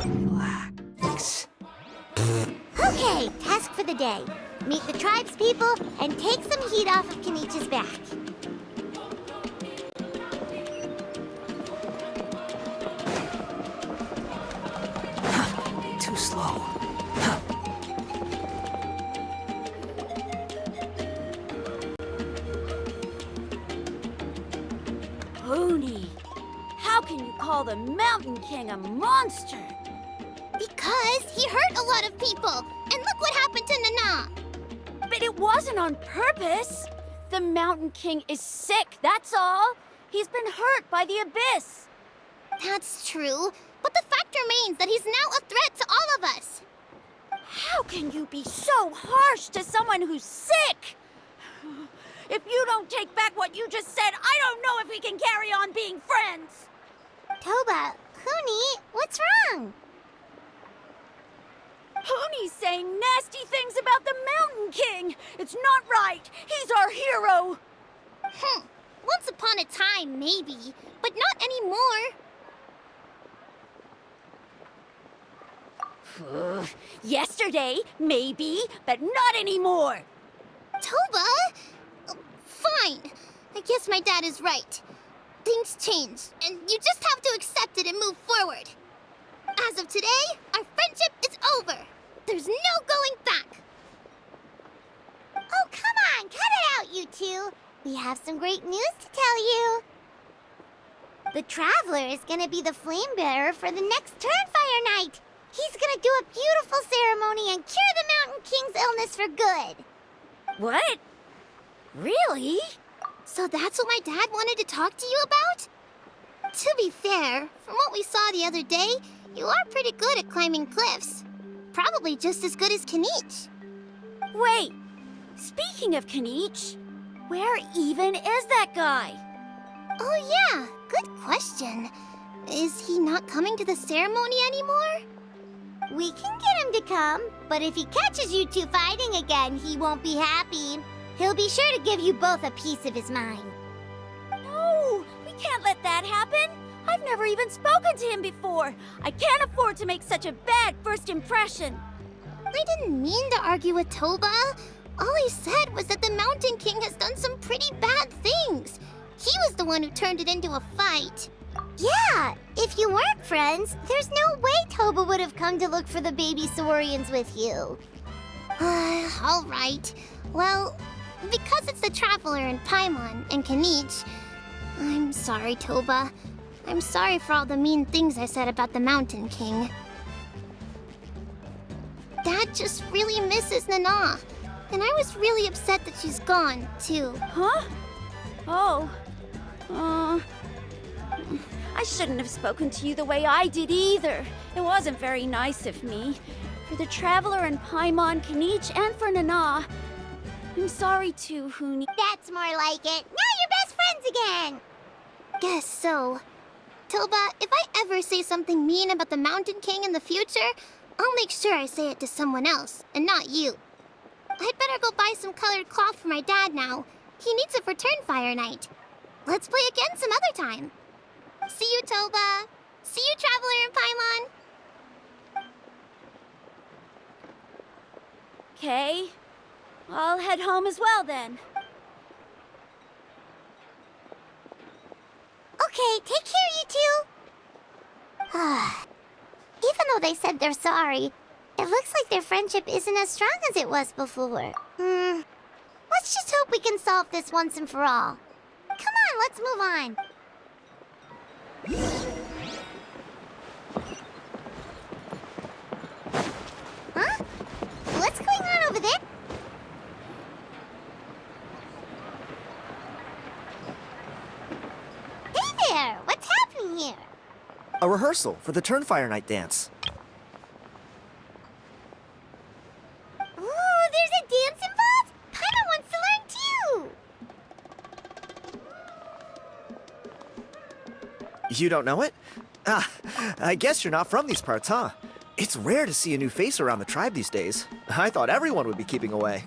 Relax. Okay, task for the day. Meet the tribespeople and take some heat off of Kinich's back. Too slow. Pony, how can you call the Mountain King a monster? Because he hurt a lot of people. And look what happened to Nana. But it wasn't on purpose. The Mountain King is sick, that's all. He's been hurt by the abyss. That's true. But the fact remains that he's now a threat to all of us. How can you be so harsh to someone who's sick? If you don't take back what you just said, I don't know if we can carry on being friends. Toba, Huni, what's wrong? Pony's saying nasty things about the Mountain King. It's not right. He's our hero. Once upon a time, maybe, but not anymore. Yesterday, maybe, but not anymore. Toba? Fine. I guess my dad is right. Things change, and you just have to accept it and move forward. As of today, our friendship is over. There's no going back. Oh, come on, cut it out, you two. We have some great news to tell you. The Traveler is gonna be the flame bearer for the next Turnfire Night. He's gonna do a beautiful ceremony and cure the Mountain King's illness for good. What? Really? So that's what my dad wanted to talk to you about? To be fair, from what we saw the other day, you are pretty good at climbing cliffs. Probably just as good as Kinich. Wait, speaking of Kinich, where even is that guy? Oh yeah, good question. Is he not coming to the ceremony anymore? We can get him to come, but if he catches you two fighting again, he won't be happy. He'll be sure to give you both a piece of his mind. No, we can't let that happen. I've never even spoken to him before. I can't afford to make such a bad first impression. I didn't mean to argue with Toba. All I said was that the Mountain King has done some pretty bad things. He was the one who turned it into a fight. Yeah, if you weren't friends, there's no way Toba would have come to look for the baby Saurians with you. All right. Well, because it's the Traveler and Paimon and Kinich, I'm sorry, Toba. I'm sorry for all the mean things I said about the Mountain King. Dad just really misses Nana. And I was really upset that she's gone, too. Huh? Oh. I shouldn't have spoken to you the way I did either. It wasn't very nice of me. For the Traveler and Paimon, Kinich, and for Nana. I'm sorry too, Huni. That's more like it. Now you're best friends again. Guess so. Toba, if I ever say something mean about the Mountain King in the future, I'll make sure I say it to someone else, and not you. I'd better go buy some colored cloth for my dad now. He needs it for Turnfire Night. Let's play again some other time. See you, Toba. See you, Traveler and Paimon. Okay. I'll head home as well then. Okay, take care, you two. Even though they said they're sorry, it looks like their friendship isn't as strong as it was before. Let's just hope we can solve this once and for all. Come on, let's move on. Huh? What's going on over there? Hey there! What's happening here? A rehearsal for the Turnfire Night dance. Ooh, there's a dance involved? Paimon wants to learn too! You don't know it? Ah, I guess you're not from these parts, huh? It's rare to see a new face around the tribe these days. I thought everyone would be keeping away.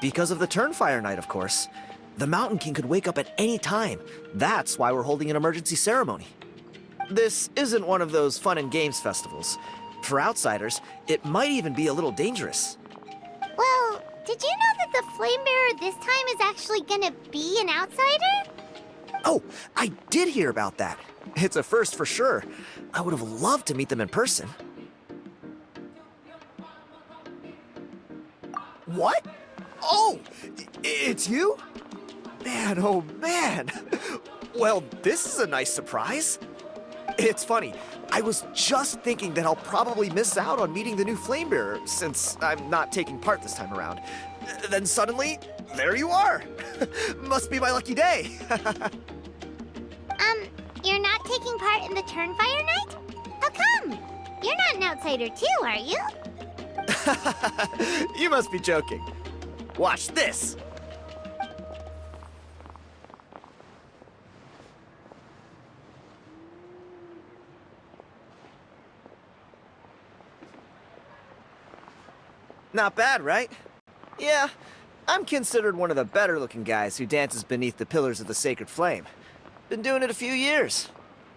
Because of the Turnfire Night, of course. The Mountain King could wake up at any time. That's why we're holding an emergency ceremony. This isn't one of those fun and games festivals. For outsiders, it might even be a little dangerous. Well, did you know that the Flame Bearer this time is actually gonna be an outsider? Oh, I did hear about that. It's a first for sure. I would have loved to meet them in person. What? Oh, it's you? Man, oh man. Well, this is a nice surprise. It's funny, I was just thinking that I'll probably miss out on meeting the new Flamebearer since I'm not taking part this time around. Then suddenly, there you are. Must be my lucky day. You're not taking part in the Turnfire Night? How come? You're not an outsider too, are you? You must be joking. Watch this. Not bad, right? Yeah, I'm considered one of the better-looking guys who dances beneath the pillars of the sacred flame. Been doing it a few years.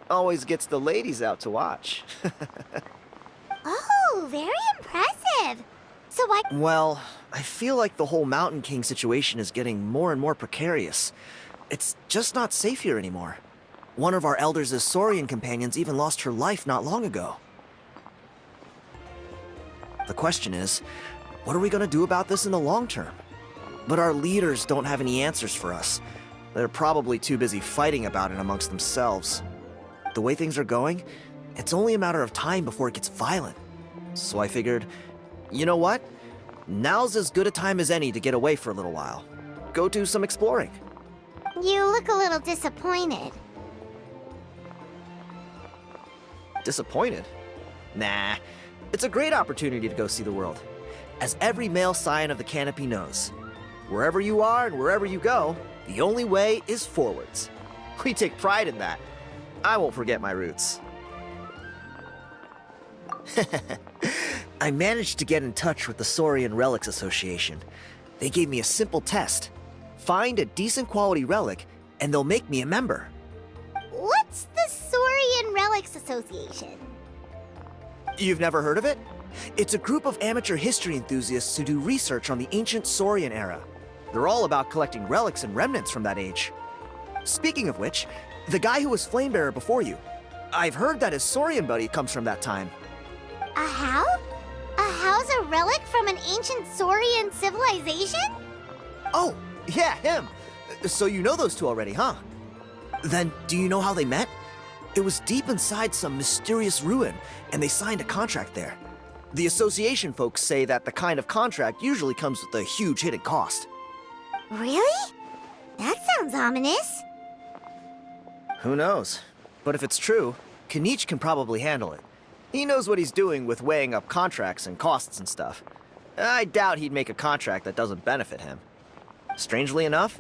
Always gets the ladies out to watch. Oh, very impressive. So why... Well, I feel like the whole Mountain King situation is getting more and more precarious. It's just not safe here anymore. One of our elders' Saurian companions even lost her life not long ago. The question is, what are we gonna do about this in the long term? But our leaders don't have any answers for us. They're probably too busy fighting about it amongst themselves. The way things are going, it's only a matter of time before it gets violent. So I figured, you know what? Now's as good a time as any to get away for a little while. Go do some exploring. You look a little disappointed. Disappointed? Nah, it's a great opportunity to go see the world. As every male scion of the canopy knows, wherever you are and wherever you go, the only way is forwards. We take pride in that. I won't forget my roots. I managed to get in touch with the Saurian Relics Association. They gave me a simple test. Find a decent quality relic, and they'll make me a member. What's the Saurian Relics Association? You've never heard of it? It's a group of amateur history enthusiasts who do research on the ancient Saurian era. They're all about collecting relics and remnants from that age. Speaking of which, the guy who was Flamebearer before you, I've heard that his Saurian buddy comes from that time. A how? A how's a relic from an ancient Saurian civilization? Oh, yeah, him. So you know those two already, huh? Then, do you know how they met? It was deep inside some mysterious ruin, and they signed a contract there. The association folks say that the kind of contract usually comes with a huge hidden cost. Really? That sounds ominous. Who knows? But if it's true, Kinich can probably handle it. He knows what he's doing with weighing up contracts and costs and stuff. I doubt he'd make a contract that doesn't benefit him. Strangely enough,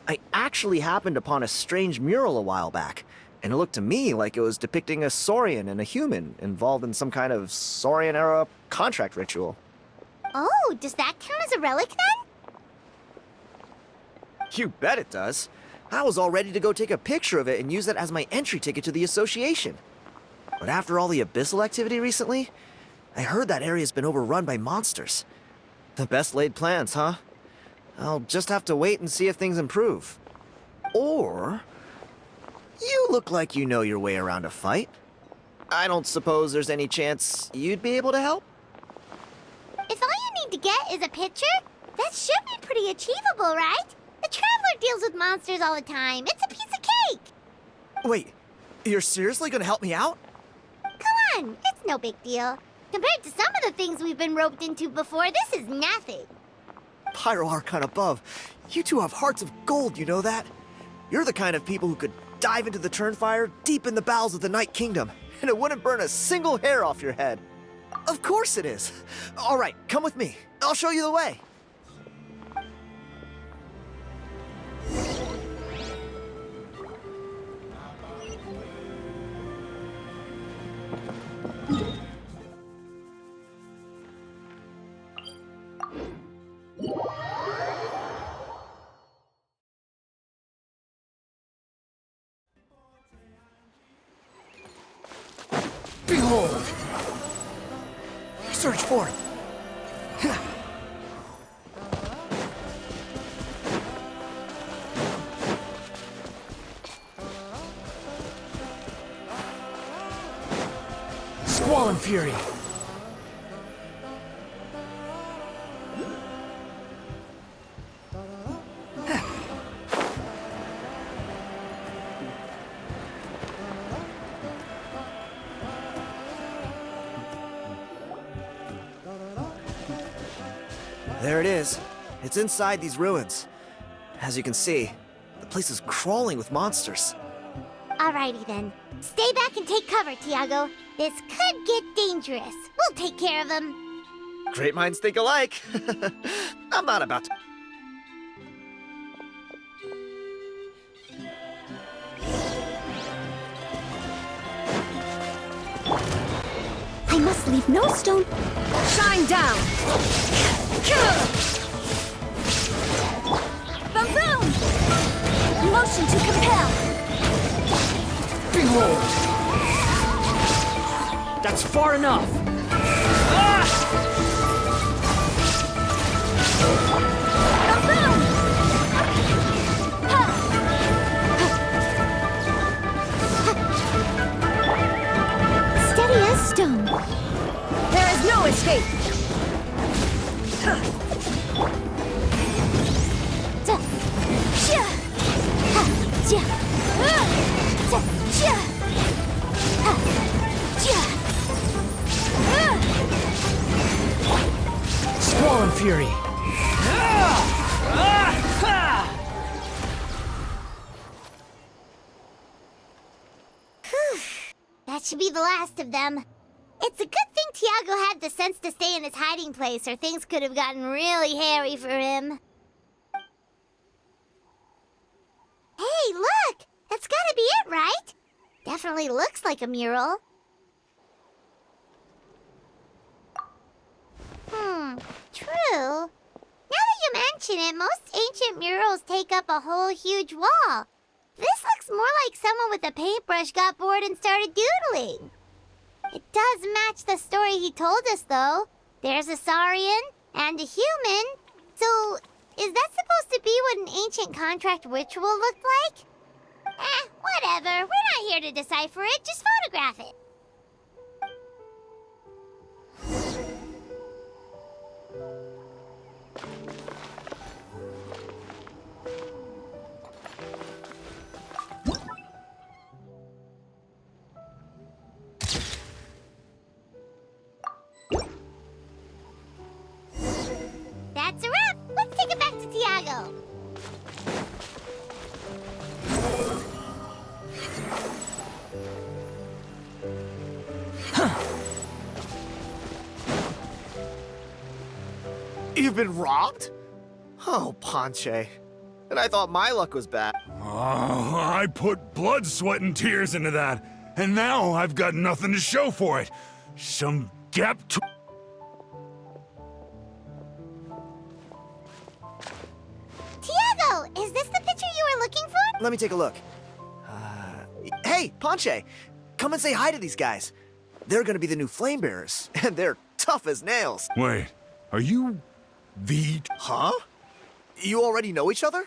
I actually happened upon a strange mural a while back, and it looked to me like it was depicting a Saurian and a human involved in some kind of Saurian-era contract ritual. Oh, does that count as a relic then? You bet it does. I was all ready to go take a picture of it and use it as my entry ticket to the association. But after all the abyssal activity recently, I heard that area's been overrun by monsters. The best laid plans, huh? I'll just have to wait and see if things improve. Or... you look like you know your way around a fight. I don't suppose there's any chance you'd be able to help? If all you need to get is a picture, that should be pretty achievable, right? The Traveler deals with monsters all the time. It's a piece of cake. Wait, you're seriously gonna help me out? Come on, it's no big deal. Compared to some of the things we've been roped into before, this is nothing. Pyro Archon above, you two have hearts of gold, you know that? You're the kind of people who could dive into the Turnfire deep in the bowels of the Night Kingdom, and it wouldn't burn a single hair off your head. Of course it is. All right, come with me. I'll show you the way. Behold! Search for it! Squall and Fury! There it is. It's inside these ruins. As you can see, the place is crawling with monsters. Alrighty then. Stay back and take cover, Tiago. This could get dangerous. We'll take care of them. Great minds think alike. I'm not about to... I must leave no stone. Shine down! The loom! Motion to compel. Behold! That's far enough! The loom! Steady as stone. There is no escape! Squall and Fury! That should be the last of them. It's a good thing Tiago had the sense to stay in his hiding place, or things could have gotten really hairy for him. Hey, look! That's gotta be it, right? Definitely looks like a mural. True. Now that you mention it, most ancient murals take up a whole huge wall. This looks more like someone with a paintbrush got bored and started doodling. It does match the story he told us, though. There's a Saurian and a human. So, is that supposed to be what an ancient contract ritual looked like? Whatever. We're not here to decipher it. Just photograph it. That's a wrap. Let's take it back to Tiago. You've been robbed? Oh, Ponche. And I thought my luck was bad. Oh, I put blood, sweat, and tears into that, and now I've got nothing to show for it. Some gap to... Tiago, is this the picture you were looking for? Let me take a look. Hey, Ponche! Come and say hi to these guys. They're gonna be the new flame bearers, and they're tough as nails. Wait, are you the... Huh? You already know each other?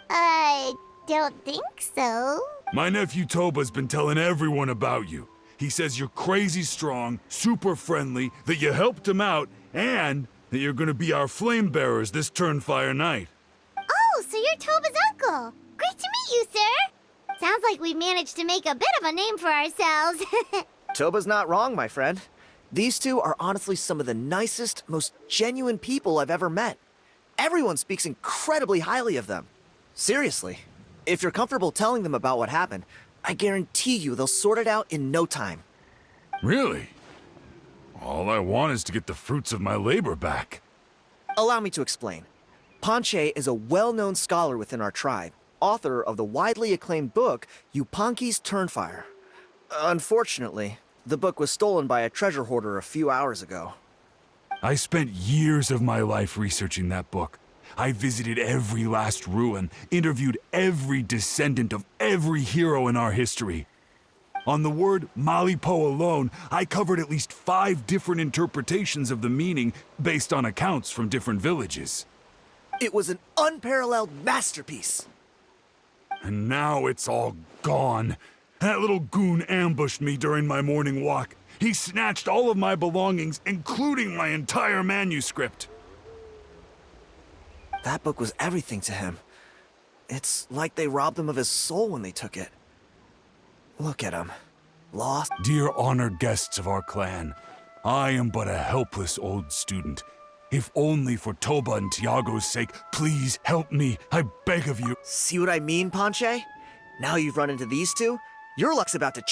I don't think so. My nephew Toba's been telling everyone about you. He says you're crazy strong, super friendly, that you helped him out, and that you're gonna be our flame bearers this Turnfire night. Oh, so you're Toba's uncle. Great to meet you, sir. Sounds like we managed to make a bit of a name for ourselves. Toba's not wrong, my friend. These two are honestly some of the nicest, most genuine people I've ever met. Everyone speaks incredibly highly of them. Seriously, if you're comfortable telling them about what happened, I guarantee you they'll sort it out in no time. Really? All I want is to get the fruits of my labor back. Allow me to explain. Ponche is a well-known scholar within our tribe, author of the widely acclaimed book, Yupanqui's Turnfire. Unfortunately, the book was stolen by a treasure hoarder a few hours ago. I spent years of my life researching that book. I visited every last ruin, interviewed every descendant of every hero in our history. On the word Malipo alone, I covered at least 5 different interpretations of the meaning based on accounts from different villages. It was an unparalleled masterpiece. And now it's all gone. That little goon ambushed me during my morning walk. He snatched all of my belongings, including my entire manuscript. That book was everything to him. It's like they robbed him of his soul when they took it. Look at him. Lost. Dear honored guests of our clan, I am but a helpless old student. If only for Toba and Tiago's sake, please help me. I beg of you. See what I mean, Ponche? Now you've run into these two, your luck's about to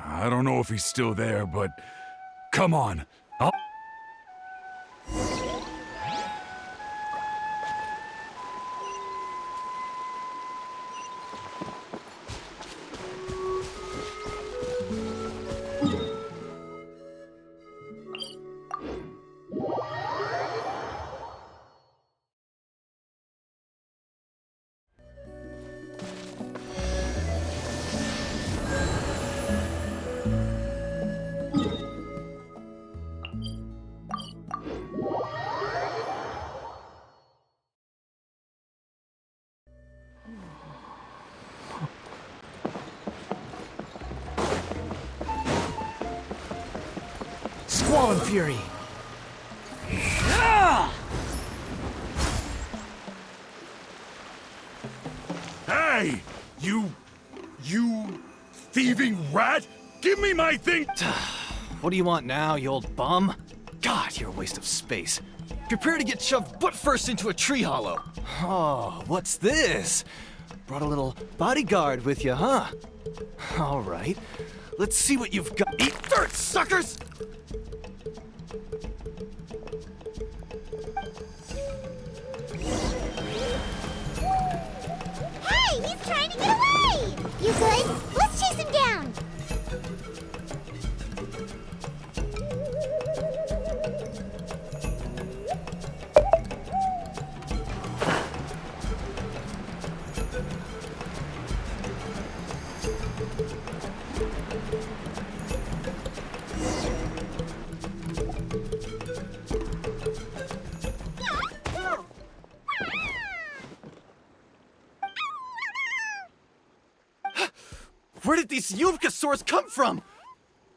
I don't know if he's still there, but come on. I'll Squall and Fury. Hey! You thieving rat! Give me my thing! What do you want now, you old bum? God, you're a waste of space. Prepare to get shoved butt first into a tree hollow. Oh, what's this? Brought a little bodyguard with you, huh? All right, let's see what you've got. Eat dirt, suckers! Hey, he's trying to get away! You good? Let's chase him down! Where did these Yuvkasaurs come from?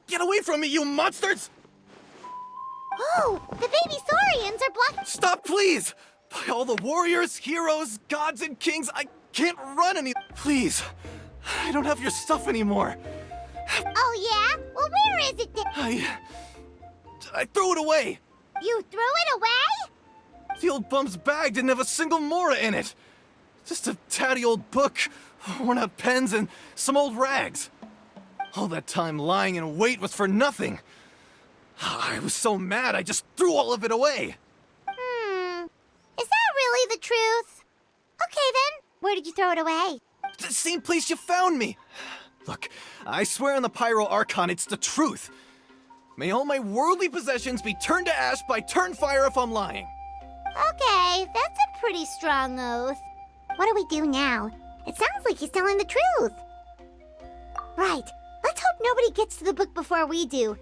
Get away from me, you monsters! Oh, the baby saurians are blocking. Stop, please! By all the warriors, heroes, gods, and kings, I can't run any. Please, I don't have your stuff anymore. Oh, yeah? Well, where is it then? I threw it away. You threw it away? The old bum's bag didn't have a single mora in it. Just a tatty old book, worn out pens, and some old rags. All that time lying in wait was for nothing. I was so mad, I just threw all of it away. Is that really the truth? Okay then, where did you throw it away? The same place you found me. Look, I swear on the Pyro Archon, it's the truth. May all my worldly possessions be turned to ash by Turnfire if I'm lying. Okay, that's a pretty strong oath. What do we do now? It sounds like he's telling the truth. Right, let's hope nobody gets to the book before we do.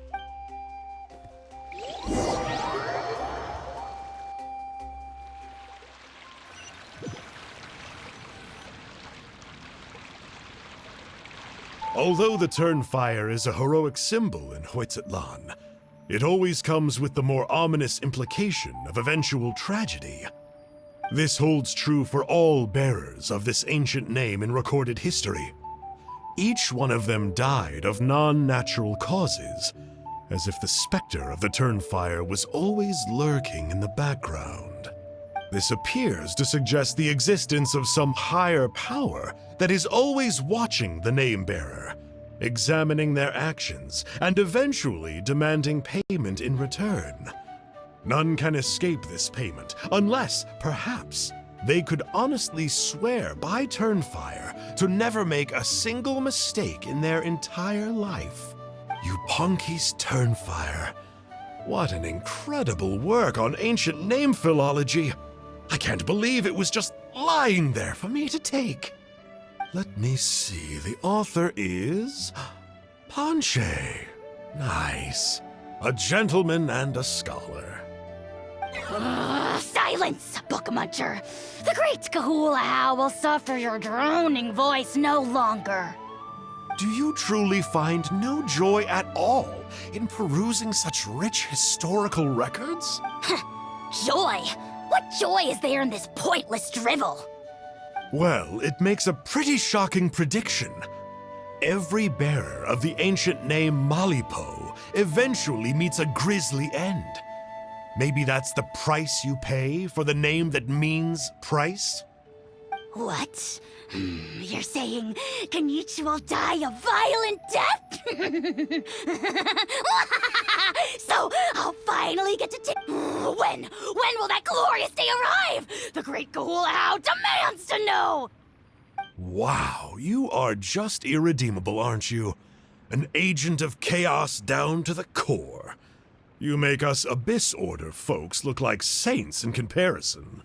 Although the Turnfire is a heroic symbol in Hoytzatlan, it always comes with the more ominous implication of eventual tragedy. This holds true for all bearers of this ancient name in recorded history. Each one of them died of non-natural causes, as if the specter of the Turnfire was always lurking in the background. This appears to suggest the existence of some higher power that is always watching the name-bearer, examining their actions, and eventually demanding payment in return. None can escape this payment, unless, perhaps, they could honestly swear by Turnfire to never make a single mistake in their entire life. Yuponki's Turnfire. What an incredible work on ancient name philology. I can't believe it was just lying there for me to take. Let me see, the author is Ponche. Nice. A gentleman and a scholar. Silence, book muncher. The great Kahula will suffer your droning voice no longer. Do you truly find no joy at all in perusing such rich historical records? Joy? What joy is there in this pointless drivel? Well, it makes a pretty shocking prediction. Every bearer of the ancient name Malipo eventually meets a grisly end. Maybe that's the price you pay for the name that means price? What? You're saying Kinich will die a violent death? So I'll finally get to When? When will that glorious day arrive? The great Kahula demands to know! Wow, you are just irredeemable, aren't you? An agent of chaos down to the core. You make us Abyss Order folks look like saints in comparison.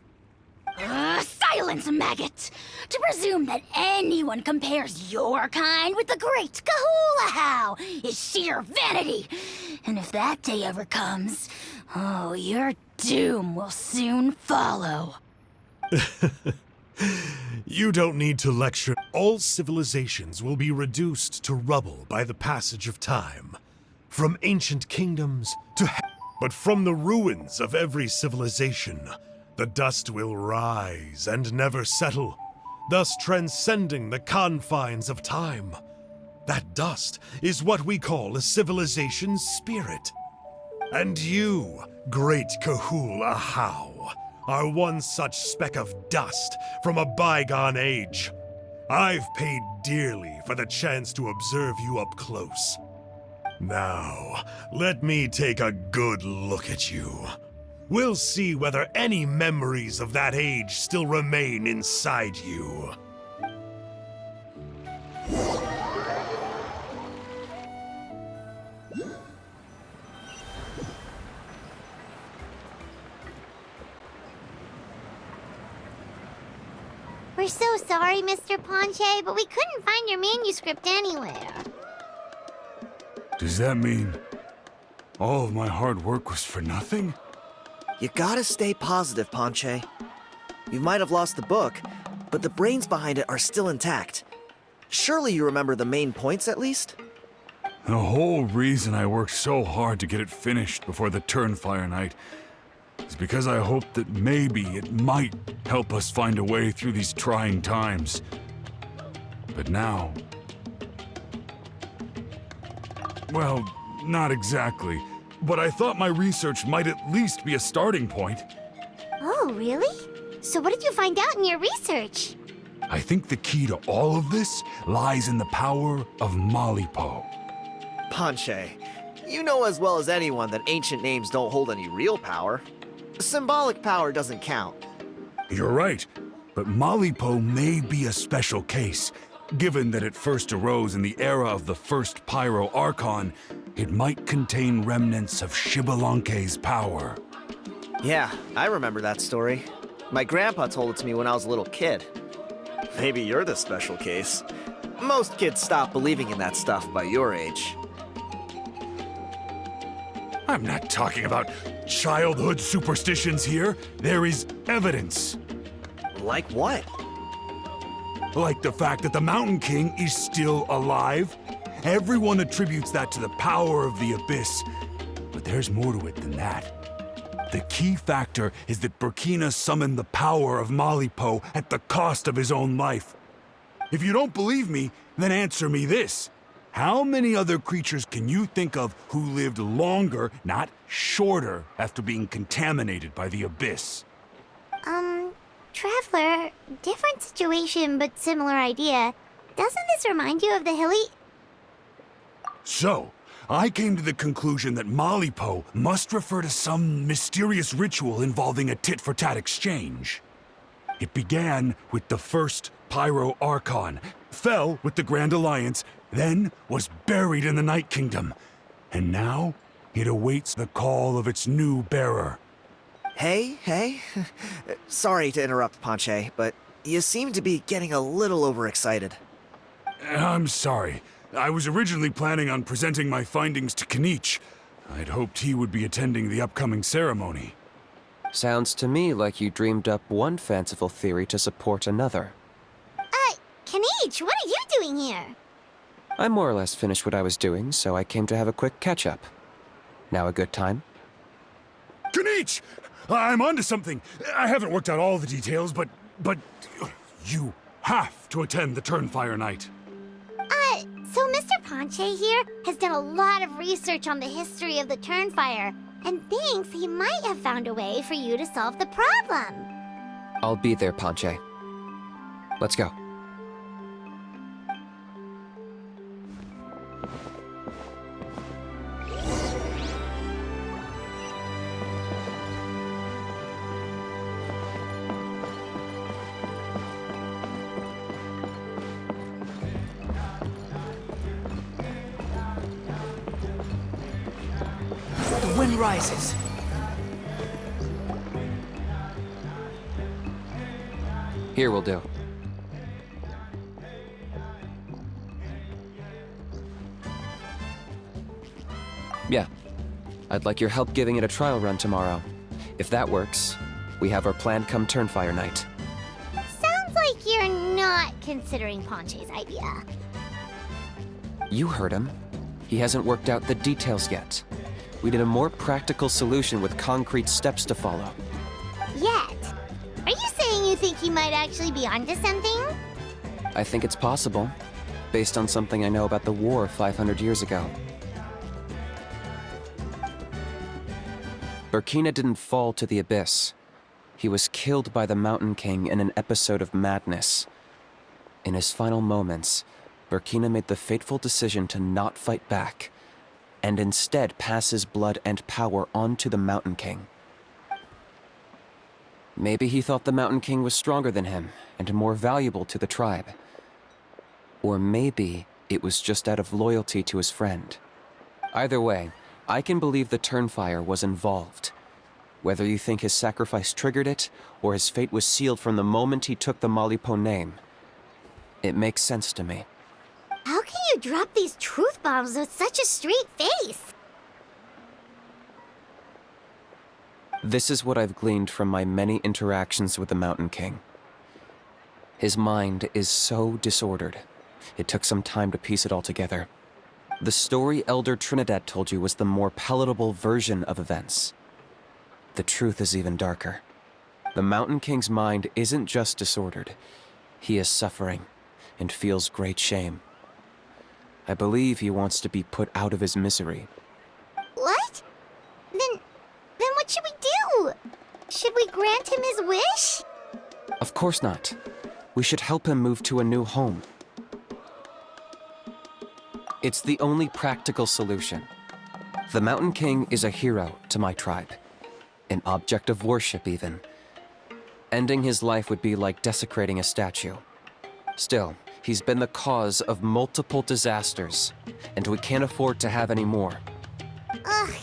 Silence, maggot! To presume that anyone compares your kind with the great Kahula is sheer vanity. And if that day ever comes, oh, your doom will soon follow. You don't need to lecture. All civilizations will be reduced to rubble by the passage of time. From ancient kingdoms to but from the ruins of every civilization, the dust will rise and never settle, thus transcending the confines of time. That dust is what we call a civilization's spirit. And you, great Kahul Ahau, are one such speck of dust from a bygone age. I've paid dearly for the chance to observe you up close. Now, let me take a good look at you. We'll see whether any memories of that age still remain inside you. We're so sorry, Mr. Ponche, but we couldn't find your manuscript anywhere. Does that mean all of my hard work was for nothing? You gotta stay positive, Ponche. You might have lost the book, but the brains behind it are still intact. Surely you remember the main points at least? The whole reason I worked so hard to get it finished before the Turnfire night is because I hoped that maybe it might help us find a way through these trying times. But now... well, not exactly. But I thought my research might at least be a starting point. Oh, really? So what did you find out in your research? I think the key to all of this lies in the power of Malipo. Ponche, you know as well as anyone that ancient names don't hold any real power. Symbolic power doesn't count. You're right, but Malipo may be a special case. Given that it first arose in the era of the first Pyro Archon, it might contain remnants of Shibalanke's power. Yeah, I remember that story. My grandpa told it to me when I was a little kid. Maybe you're the special case. Most kids stop believing in that stuff by your age. I'm not talking about childhood superstitions here. There is evidence. Like what? Like the fact that the Mountain King is still alive. Everyone attributes that to the power of the Abyss. But there's more to it than that. The key factor is that Burkina summoned the power of Malipo at the cost of his own life. If you don't believe me, then answer me this. How many other creatures can you think of who lived longer, not shorter, after being contaminated by the Abyss? Traveler, different situation but similar idea. Doesn't this remind you of the hilly... So, I came to the conclusion that Malipo must refer to some mysterious ritual involving a tit-for-tat exchange. It began with the first Pyro Archon, fell with the Grand Alliance, then was buried in the Night Kingdom, and now it awaits the call of its new bearer. Hey. Sorry to interrupt, Ponche, but you seem to be getting a little overexcited. I'm sorry. I was originally planning on presenting my findings to Kinich. I'd hoped he would be attending the upcoming ceremony. Sounds to me like you dreamed up one fanciful theory to support another. Kinich, what are you doing here? I more or less finished what I was doing, so I came to have a quick catch-up. Now a good time? Kinich! I'm onto something. I haven't worked out all the details, but you have to attend the Turnfire Night. So Mr. Ponche here has done a lot of research on the history of the Turnfire, and thinks he might have found a way for you to solve the problem. I'll be there, Ponche. Let's go. The wind rises. Here will do. Yeah. I'd like your help giving it a trial run tomorrow. If that works, we have our plan come Turnfire Night. Sounds like you're not considering Ponche's idea. You heard him. He hasn't worked out the details yet. We need a more practical solution with concrete steps to follow. Yet. Are you saying you think he might actually be onto something? I think it's possible, based on something I know about the war 500 years ago. Burkina didn't fall to the abyss. He was killed by the Mountain King in an episode of madness. In his final moments, Burkina made the fateful decision to not fight back, and instead pass his blood and power on to the Mountain King. Maybe he thought the Mountain King was stronger than him, and more valuable to the tribe. Or maybe it was just out of loyalty to his friend. Either way, I can believe the Turnfire was involved. Whether you think his sacrifice triggered it, or his fate was sealed from the moment he took the Malipo name, it makes sense to me. How can you drop these truth bombs with such a straight face? This is what I've gleaned from my many interactions with the Mountain King. His mind is so disordered. It took some time to piece it all together. The story Elder Trinidad told you was the more palatable version of events. The truth is even darker. The Mountain King's mind isn't just disordered. He is suffering and feels great shame. I believe he wants to be put out of his misery. What? Then what should we do? Should we grant him his wish? Of course not. We should help him move to a new home. It's the only practical solution. The Mountain King is a hero to my tribe. An object of worship, even. Ending his life would be like desecrating a statue. Still, he's been the cause of multiple disasters, and we can't afford to have any more. Ugh.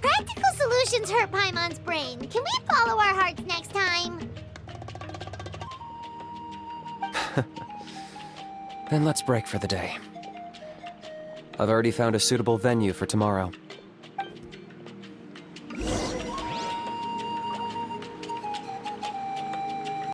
Practical solutions hurt Paimon's brain. Can we follow our hearts next time? Then let's break for the day. I've already found a suitable venue for tomorrow.